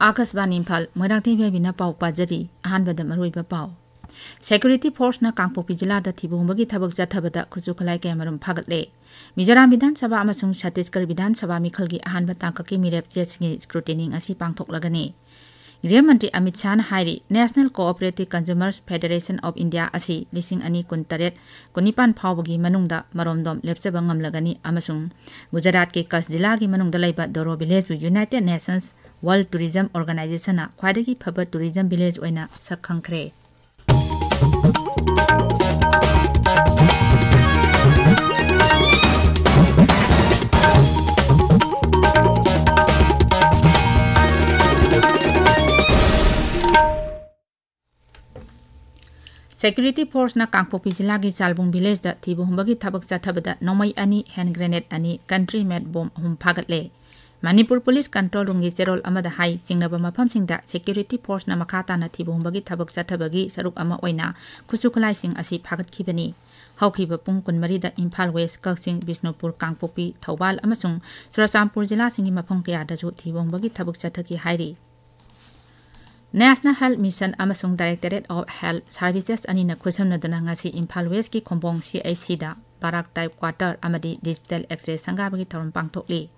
Akasban Imphal Moirangthem Ibehaibi pau pajari ahanbada maruiba pau. Security Force na Kangpokpi Jilada Thibungbagi thabak jathabada khuju khalai kamarum phagatle. Mizoram Vidhan Sabha amasung Chhattisgarh Vidhan Sabha mikhalgi ahanba tangkaki mirep chesingi scrutiny asi pangthoklagani. Gृह मंत्री अमित शाह हाइरी national cooperative consumers federation of India असि लिसिंग अनि कुनतरेट कुनिपान फावगी मनुंगदा मरोमदोम लेपचबा ngamlagani amasung Gujarat के कच्छ जिला की मनुंगदा लैबा दोरो विलेज बु United Nations World Tourism Organization ना ख्वाइदगी फब टूरिज्म विलेज ओइना सखंख्रे Security Force na Kangpokpi Jila gi Chalbung village da thibumbagi thabak chathabada nomai ani hand grenade ani country made bomb hum phagatle. Manipur Police Control Room gi cherol amada hai singnaba mafam singda Security Force na makhata na thibumbagi thabak chathabagi saruk ama oina khusukhlai sing asi phagatkhibani. Hawkhiba pung kunmari da Imphal West Kaksing Bisnupur Kangpokpi Thawbal amasung Churachampur Jila singi mafam kaya da ju thibumbagi thabak chathaki hairi. National Health Mission amasung Directorate of Health Services ani na khusamnadana ngasi Imphal West ki khombong CIC da Barak Type Quarter amadi Digital X-ray sangabagi thorom pangthokli.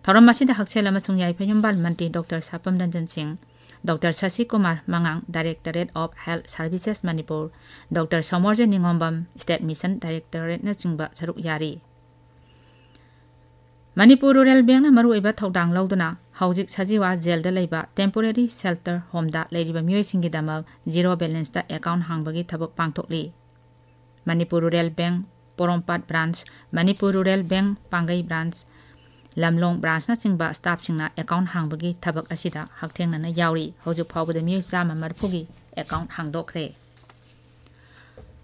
Thorom masida hakchel amasung Yaipayumbal Mantri Dr. Sapam Ranjan Singh, Dr. Sasi Kumar Mangang Directorate of Health Services Manipur, Dr. Somorje Ningombam State Mission Directorate na chingba saruk yari. Manipur Rural Bank na maru iba thodang lauduna Haujik Sajiwa Jail da leiba temporary shelter home da leiriba miyoi singi dama zero balance da account hangbagi thabak pangthokli. Manipur Rural Bank Porompat branch, Manipur Rural Bank Pangai branch, Lamlong branch na chingba staff singna account hangbagi thabak asida hakthengna na yauri haujuk phawbada miyoi sama marphugi account hangdokre.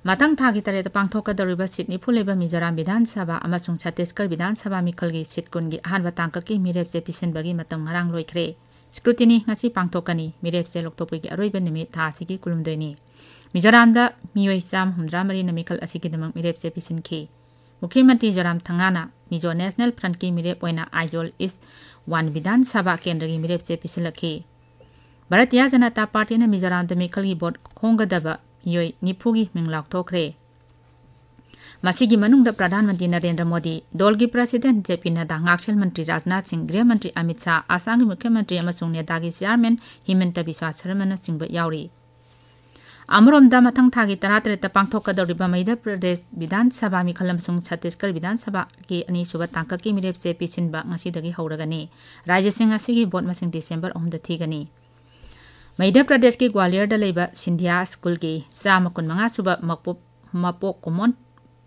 Matang thagi tare pangthoka dariba Sydney phuleba Mizoram Vidhan Sabha amasung Chhattisgarh Vidhan Sabha mikhalgi sitkungi ahanba tangkaki mirepje pisenbagi matam ngarang loikhre. Scrutiny ngasi pangthokani mirepje loktopigi aroiba nimit tha asigi kulumdoini. Mizoram da miyoi sam humdramari na mikhal asigi damang mirepje pisenkhi. Mukhyamantri Joram Thangana Mizo National Front ki mirep oina Aizol East 1 Vidhan Sabha kendragi mirepje piselakhi. Bharatiya Janata Party na Mizoram da mikhalgi vote khonggadaba Yoi Nipugi Minglak Tokre. Masigi Manung Pradhan Mantri Narendra Modi, Dolgi President JP Nada, Ngakshel Mantri Rajnath Singh, Gृह Mantri Amit Shah, Assangi Mukhyamantri amasung Nedagi Chairman Himanta Biswa Sarmana Singh Yauri. Amrom da matang thagi taratre ta pangthoka doriba Madhya Pradesh Vidhan Sabha mikhalam sung Chhattisgarh Vidhan Sabha ki ani suba tangka ki mirep se pisinba ngasidagi hauragani. Rajya Singh asigi vote masing December 3 da thigani. Madhya Pradesh ki Gwalior da leiba Sindhya School ki Sama Kunmanga suba mapok kumon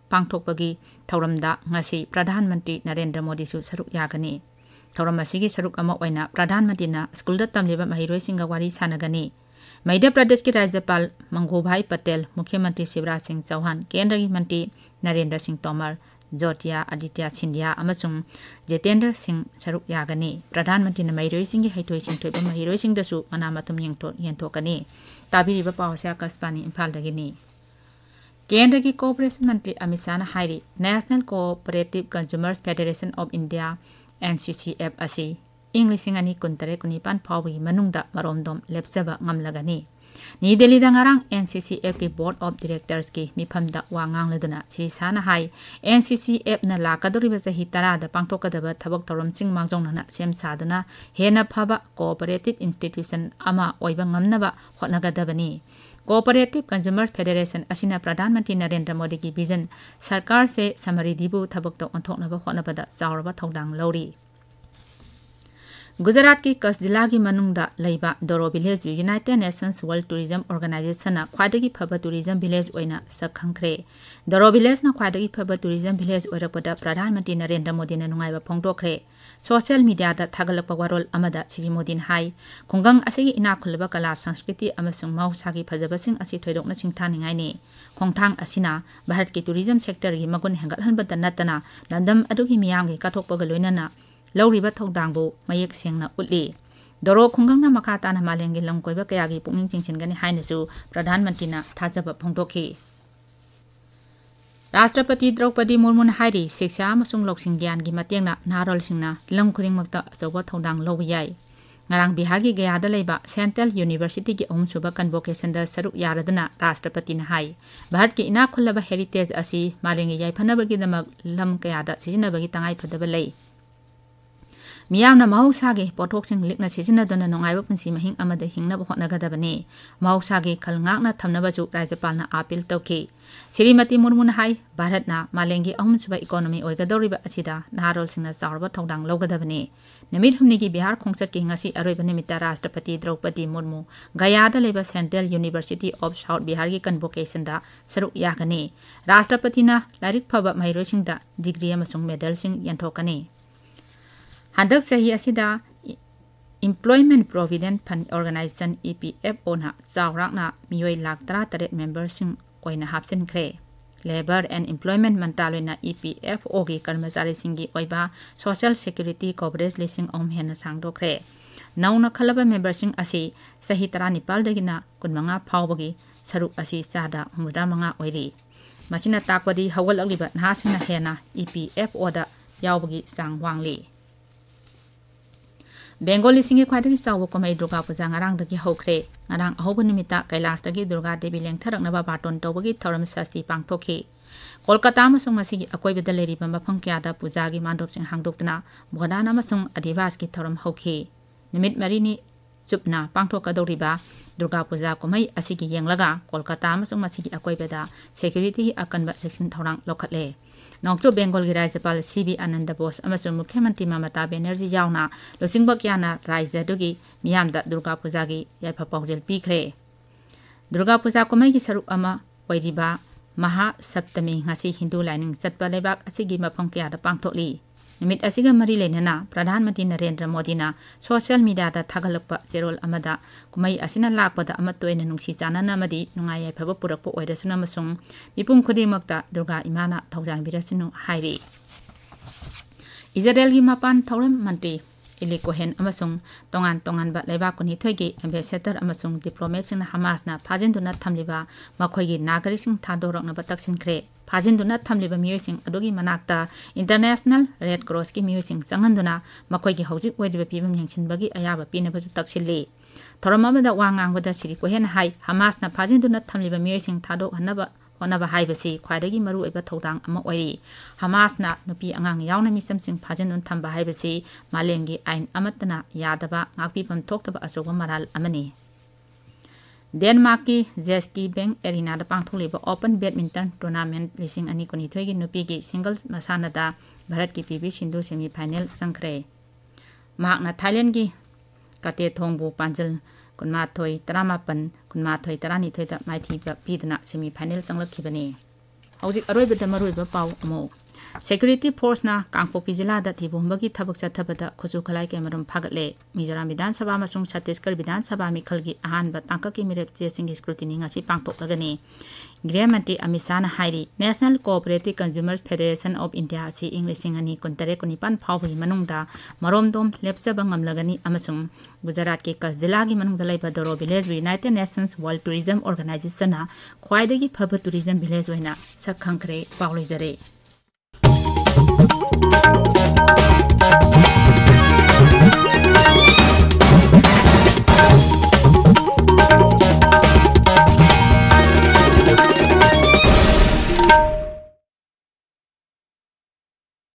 pangthokpagi thauramda ngasi Pradhan Mantri Narendra Modi su saruk yagani. Thauram asigi saruk ama oina Pradhan Mantri na school da tamleba mahiroi singa wari sanagani. Madhya Pradesh ki Rajyapal Mangubhai Patel, Mukhyamantri Shivraj Singh Chauhan, Kendra Mantri Narendra Singh Tomar, Jyotia Aditya Scindia amasung Jitendra Singh saruk yagani. Pradhan Mantri na mahiroi singi haitoi sing thoiba mahiroi sing dasu manamatum yenthokani. Tabiriba pawse Akasbani Imphal dagini. Kendra ki Cooperation Mantri Amit Shah hairi National Cooperative Consumers Federation of India NCCF asi English ani kuntare kunipan phawi manungda maromdom lepsaba ngamlagani. Ni Delhi da ngarang NCCF ki Board of Directors ki mifamda wangang laduna Sri Sana hai NCCF na lakadoriba sahi tara da pangtokadaba thabak thorom sing mangjong na sem saduna hena phaba cooperative institution ama oiba ngamnaba hotnagadabani. Cooperative Consumers Federation asina Pradhan Mantri Narendra Modi ki vision sarkar se samaridibu thabak to onthoknaba hotnabada chauraba thodang lori. Gujarat ki Kachh Jila ki manungda leiba Doro Village United Nations World Tourism Organization na khwaidagi phaba tourism village oina sakhangkhre. Doro Village na khwaidagi phaba tourism village oirapada Pradhan Mantri Narendra Modi na nungaiba phongtokre. Social media da thagalakpa warol amada Sri Modi hai khongang asigi inakhulba kala sanskriti amasung mausagi phajabasing asi thoidokna singthaningai ni. Khongthang asina Bharat ki tourism sector gi magun hengalhanbada natana landam adugi miyam gi kathokpaga loinana Lauriba Togdangbo, Mayek Singna Utli. Doro Kunganga Makata na Malengi Langkoiba Kayagi Punging Chingani Hainesu, Pradhan Mantri na Thajaba Phongtokhi. Rashtrapati Draupadi Murmun hairi Shiksha amasung Loksing Gyan gi matengna Narol Singna Lam khudingmakta achoba thodang lawiyai. ngarang Bihar gi Gaya da leiba Central University gi suba convocation da saruk yaraduna Rashtrapati na hai Bharat ki ina khullaba heritage asi malengi yai phanaba gi damak lam kaya da sijinaba gi tangai phadaba lei Miyamna mahusagi pothok sing likna sijina dona nongaiba punsi mahing amada hingna hotnagadabani mahusagi khalngakna thamnaba chu Rajyapalna appeal tawki Srimati Murmu na hai Bharatna malengi suba economy oigadoriba asida naharol singna chawrba thodang logadabani Namit humni gi Bihar khongchat ki ngasi aroiba nimita Rashtrapati Draupadi Murmu Gaya da leba Central University of South Bihar gi convocation da saruk yakani Rashtrapati na larik phaba mairo sing da degree amasung medal sing yanthokani Handak sahi asida Employment Provident Fund Organization EPFO na chawrakna miyoi lakh 38 members sing oina hapchen khre Labor and Employment Mantralay na EPFO gi karmachari singi oiba Social Security Coverage lising hena sangdokre nauna khalaba members sing asi sahi 19 dagina kunmanga phawbagi saruk asi sada 35 oiri machina takwadi hawal agiba nahasina hena EPFO da yawbagi sang wangli Bengali singe khwadagi sawo komai Durga Puja ngarang dagi hokre ngarang ahoba nimita Kailas dagi Durga Devi lengtharaknaba baton tawbagi thoram sasti pangthokhi Kolkata amasung masigi akoibada leriba mafam kyada puja gi mandop sing hangdoktana Bodana amasung Adivas gi thoram hokhi nimit marini chupna pangthokadoriba Durga Puja komai asigi yenglaga Kolkata amasung masigi akoibada security akanba section thorang lokhatle Nokcho Bengal gi Rajyapal CB Ananda Bose amasung Mukhyamantri Mamata Banerjee yauna losingba kyana Rajya dugi miyamda Durga Puja gi yaifa paujel pikre Durga Puja komai gi saruk ama oiriba Maha Saptami ngasi Hindu lining chatpa lebak asigi mafam kyada pangthokli Nimit asiga mari lenana Pradhan Mantri Narendra Modi na social media da thagalakpa cherol amada kumai asina lakpada amatoina nungsi chanana amadi nungai phaba purakpa oirasuna masung mipum khodimakta Durga Imana thawjang birasinu hairi Israel gi mapan thawram mantri Ili Cohen amasung tongan ba lebak kuni thoigi ambassador amasung diplomat sing Hamas na phajinduna thamliba makhoigi nagari sing thadorokna bataksin khre phajinduna thamliba miyoi sing adogi manakta International Red Cross ki miyoi sing changanduna makhoigi hojik oidiba pibam yangchinbagi ayaba pinabasu taksilli thoramamada wangangbada Sri Cohen hai Hamas na phajinduna thamliba miyoi sing thadok hanaba Onaba haibasi khwadagi maru eba thodang ama oiri Hamas na nupi angang yauna misam sing phajinun thamba haibasi malengi ain amatna yadaba ngakpi pam thoktaba asoba maral amani Denmark ki JSK Bank Arena da pangtholiba Open Badminton Tournament lising ani koni thoigi nupi gi singles masana da Bharat ki PV Sindhu semi final sangkhre mahakna Thailand gi Kate Thongbu Panjal Kunma Thoi Taramapan Kunma Thoi Tarani Thoi da Maithi Pidana semi final changlakkhibani Hojik aroibada maruiba pau amo Security Force na Kangpokpi Jilla da Thibumbagi thabak chathabada khoju khalai kemaram phagatle Mizoram Vidhan Sabha amasung Chhattisgarh Vidhan Sabha mikhalgi ahanba tangkaki mirep che sing scrutiny ngasi pangthoklagani Gray Mantri Amit Shah na hairi National Cooperative Consumers Federation of India si Englishing ani kontare konipan phawgi manungda maromdom lepsaba ngamlagani amasung Gujarat ke Kach Jilla gi manungda laiba Doro village United Nations World Tourism Organization na khwaidagi phaba tourism village oina sakhangkre pawlejare